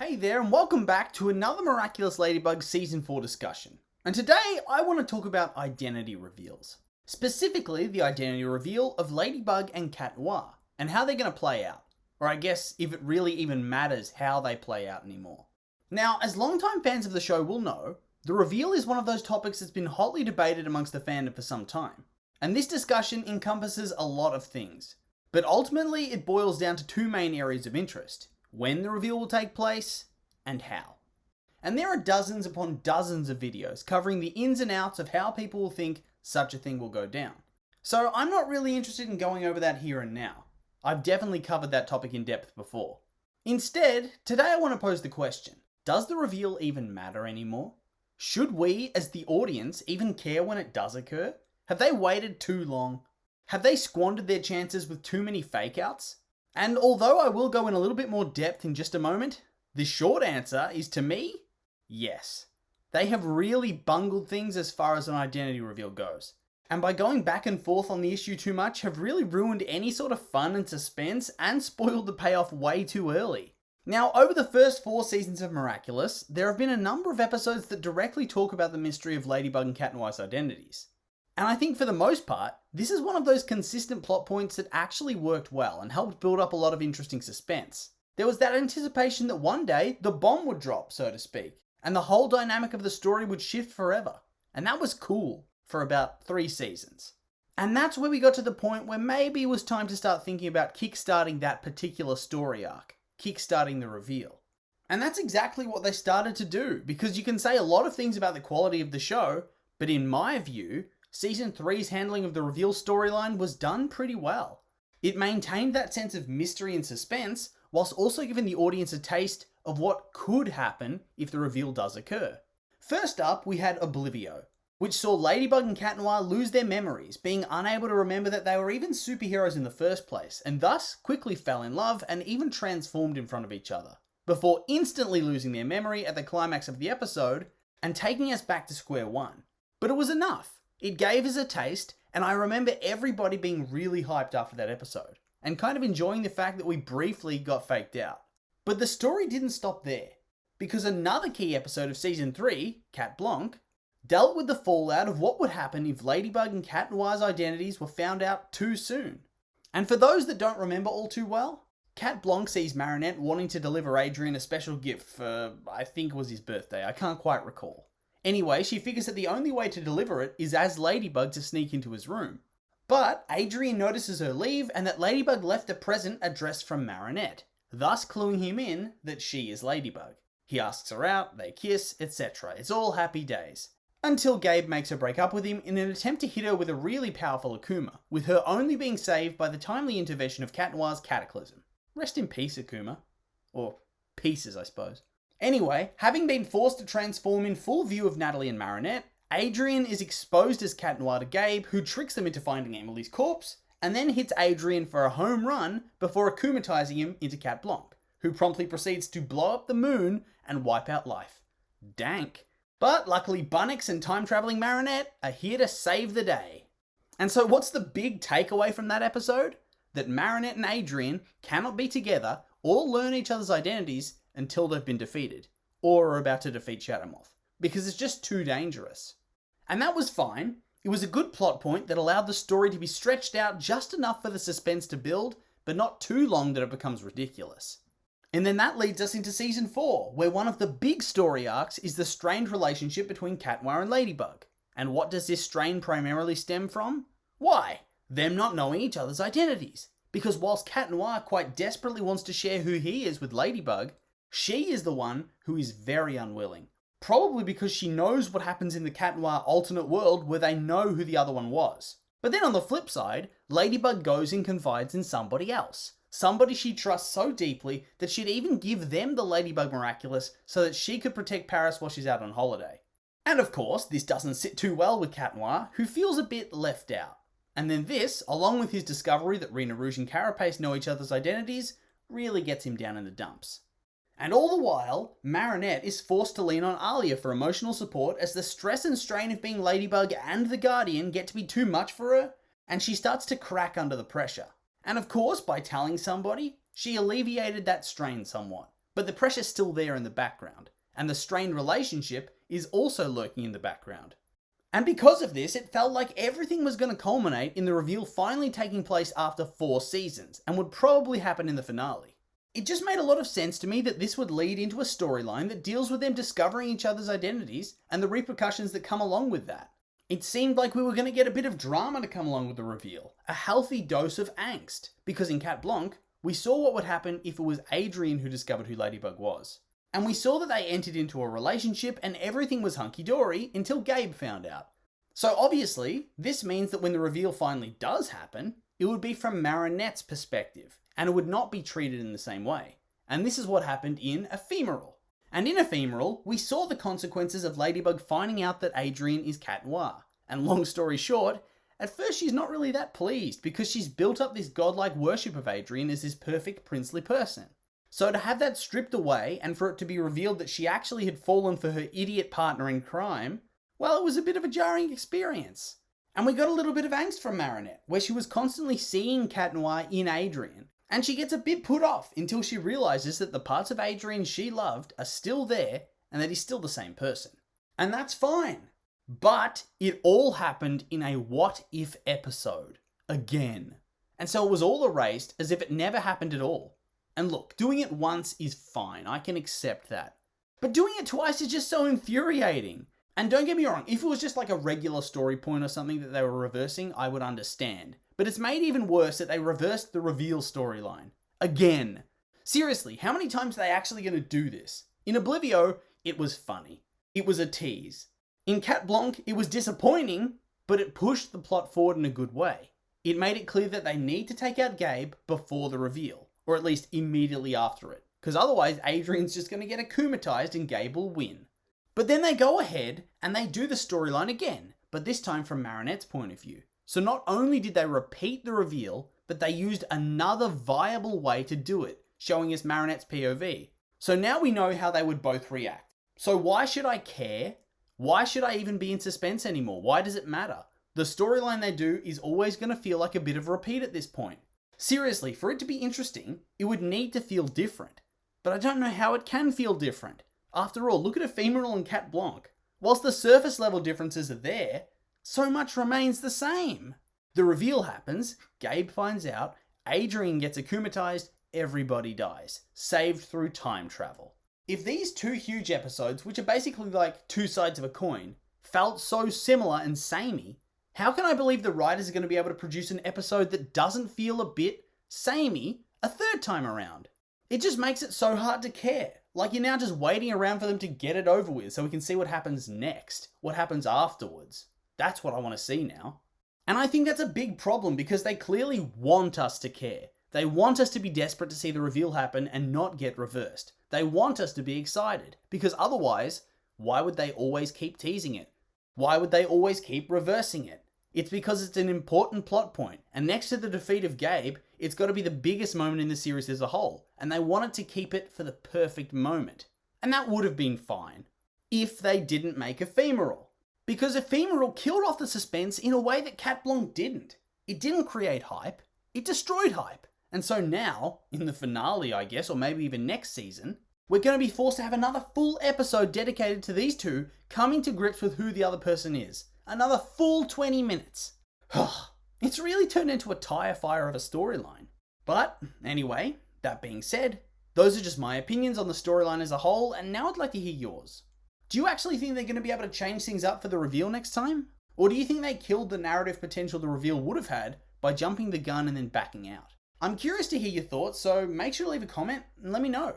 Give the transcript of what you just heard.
Hey there, and welcome back to another Miraculous Ladybug Season 4 discussion. And today, I want to talk about identity reveals. Specifically, the identity reveal of Ladybug and Cat Noir, and how they're going to play out. Or I guess, if it really even matters how they play out anymore. Now, as longtime fans of the show will know, the reveal is one of those topics that's been hotly debated amongst the fandom for some time. And this discussion encompasses a lot of things. But ultimately, it boils down to two main areas of interest: when the reveal will take place, and how. And there are dozens upon dozens of videos covering the ins and outs of how people will think such a thing will go down. So I'm not really interested in going over that here and now. I've definitely covered that topic in depth before. Instead, today I want to pose the question: does the reveal even matter anymore? Should we, as the audience, even care when it does occur? Have they waited too long? Have they squandered their chances with too many fake outs? And although I will go in a little bit more depth in just a moment, the short answer is, to me, yes. They have really bungled things as far as an identity reveal goes. And by going back and forth on the issue too much, have really ruined any sort of fun and suspense and spoiled the payoff way too early. Now, over the first 4 seasons of Miraculous, there have been a number of episodes that directly talk about the mystery of Ladybug and Cat Noir's identities. And I think for the most part, this is one of those consistent plot points that actually worked well and helped build up a lot of interesting suspense. There was that anticipation that one day the bomb would drop, so to speak, and the whole dynamic of the story would shift forever. And that was cool for about 3 seasons. And that's where we got to the point where maybe it was time to start thinking about kickstarting that particular story arc, kickstarting the reveal. And that's exactly what they started to do, because you can say a lot of things about the quality of the show, but in my view, Season 3's handling of the reveal storyline was done pretty well. It maintained that sense of mystery and suspense, whilst also giving the audience a taste of what could happen if the reveal does occur. First up, we had Oblivio, which saw Ladybug and Cat Noir lose their memories, being unable to remember that they were even superheroes in the first place, and thus quickly fell in love and even transformed in front of each other, before instantly losing their memory at the climax of the episode and taking us back to square one. But it was enough. It gave us a taste, and I remember everybody being really hyped after that episode, and kind of enjoying the fact that we briefly got faked out. But the story didn't stop there, because another key episode of Season 3, Cat Blanc, dealt with the fallout of what would happen if Ladybug and Cat Noir's identities were found out too soon. And for those that don't remember all too well, Cat Blanc sees Marinette wanting to deliver Adrien a special gift for, I think it was his birthday, I can't quite recall. Anyway, she figures that the only way to deliver it is as Ladybug to sneak into his room. But Adrien notices her leave and that Ladybug left a present addressed from Marinette, thus cluing him in that she is Ladybug. He asks her out, they kiss, etc. It's all happy days. Until Gabe makes her break up with him in an attempt to hit her with a really powerful Akuma, with her only being saved by the timely intervention of Cat Noir's Cataclysm. Rest in peace, Akuma. Or pieces, I suppose. Anyway, having been forced to transform in full view of Natalie and Marinette, Adrien is exposed as Cat Noir to Gabe, who tricks them into finding Emily's corpse, and then hits Adrien for a home run before akumatizing him into Cat Blanc, who promptly proceeds to blow up the moon and wipe out life. Dank. But luckily Bunnix and time-traveling Marinette are here to save the day. And so what's the big takeaway from that episode? That Marinette and Adrien cannot be together or learn each other's identities until they've been defeated, or are about to defeat Shadowmoth, because it's just too dangerous. And that was fine. It was a good plot point that allowed the story to be stretched out just enough for the suspense to build, but not too long that it becomes ridiculous. And then that leads us into Season 4, where one of the big story arcs is the strained relationship between Cat Noir and Ladybug. And what does this strain primarily stem from? Why? Them not knowing each other's identities. Because whilst Cat Noir quite desperately wants to share who he is with Ladybug, she is the one who is very unwilling. Probably because she knows what happens in the Cat Noir alternate world where they know who the other one was. But then on the flip side, Ladybug goes and confides in somebody else. Somebody she trusts so deeply that she'd even give them the Ladybug Miraculous so that she could protect Paris while she's out on holiday. And of course, this doesn't sit too well with Cat Noir, who feels a bit left out. And then this, along with his discovery that Rena Rouge and Carapace know each other's identities, really gets him down in the dumps. And all the while, Marinette is forced to lean on Alia for emotional support as the stress and strain of being Ladybug and the Guardian get to be too much for her, and she starts to crack under the pressure. And of course, by telling somebody, she alleviated that strain somewhat, but the pressure's still there in the background, and the strained relationship is also lurking in the background. And because of this, it felt like everything was going to culminate in the reveal finally taking place after 4 seasons, and would probably happen in the finale. It just made a lot of sense to me that this would lead into a storyline that deals with them discovering each other's identities and the repercussions that come along with that. It seemed like we were going to get a bit of drama to come along with the reveal, a healthy dose of angst, because in Cat Blanc, we saw what would happen if it was Adrian who discovered who Ladybug was. And we saw that they entered into a relationship and everything was hunky-dory until Gabe found out. So obviously, this means that when the reveal finally does happen, it would be from Marinette's perspective, and it would not be treated in the same way. And this is what happened in Ephemeral. And in Ephemeral, we saw the consequences of Ladybug finding out that Adrian is Cat Noir. And long story short, at first she's not really that pleased because she's built up this godlike worship of Adrian as this perfect princely person. So to have that stripped away and for it to be revealed that she actually had fallen for her idiot partner in crime, well, it was a bit of a jarring experience. And we got a little bit of angst from Marinette, where she was constantly seeing Cat Noir in Adrian. And she gets a bit put off until she realizes that the parts of Adrian she loved are still there and that he's still the same person. And that's fine. But it all happened in a what if episode. Again. And so it was all erased as if it never happened at all. And look, doing it once is fine. I can accept that. But doing it twice is just so infuriating. And don't get me wrong, if it was just like a regular story point or something that they were reversing, I would understand. But it's made even worse that they reversed the reveal storyline. Again. Seriously, how many times are they actually going to do this? In Oblivio, it was funny. It was a tease. In Cat Blanc, it was disappointing, but it pushed the plot forward in a good way. It made it clear that they need to take out Gabe before the reveal, or at least immediately after it, because otherwise Adrian's just going to get akumatized and Gabe will win. But then they go ahead and they do the storyline again, but this time from Marinette's point of view. So not only did they repeat the reveal, but they used another viable way to do it, showing us Marinette's POV. So now we know how they would both react. So why should I care? Why should I even be in suspense anymore? Why does it matter? The storyline they do is always going to feel like a bit of a repeat at this point. Seriously, for it to be interesting, it would need to feel different. But I don't know how it can feel different. After all, look at Ephemeral and Cat Blanc. Whilst the surface level differences are there, so much remains the same. The reveal happens, Gabe finds out, Adrian gets akumatized, everybody dies. Saved through time travel. If these 2 huge episodes, which are basically like 2 sides of a coin, felt so similar and samey, how can I believe the writers are going to be able to produce an episode that doesn't feel a bit samey a 3rd time around? It just makes it so hard to care. Like you're now just waiting around for them to get it over with so we can see what happens next, what happens afterwards. That's what I want to see now. And I think that's a big problem because they clearly want us to care. They want us to be desperate to see the reveal happen and not get reversed. They want us to be excited because otherwise, why would they always keep teasing it? Why would they always keep reversing it? It's because it's an important plot point, and next to the defeat of Gabe, it's got to be the biggest moment in the series as a whole, and they wanted to keep it for the perfect moment. And that would have been fine, if they didn't make Ephemeral. Because Ephemeral killed off the suspense in a way that Cat Blanc didn't. It didn't create hype, it destroyed hype. And so now, in the finale I guess, or maybe even next season, we're going to be forced to have another full episode dedicated to these 2 coming to grips with who the other person is. Another full 20 minutes. It's really turned into a tire fire of a storyline. But anyway, that being said, those are just my opinions on the storyline as a whole, and now I'd like to hear yours. Do you actually think they're going to be able to change things up for the reveal next time? Or do you think they killed the narrative potential the reveal would have had by jumping the gun and then backing out? I'm curious to hear your thoughts, so make sure to leave a comment and let me know.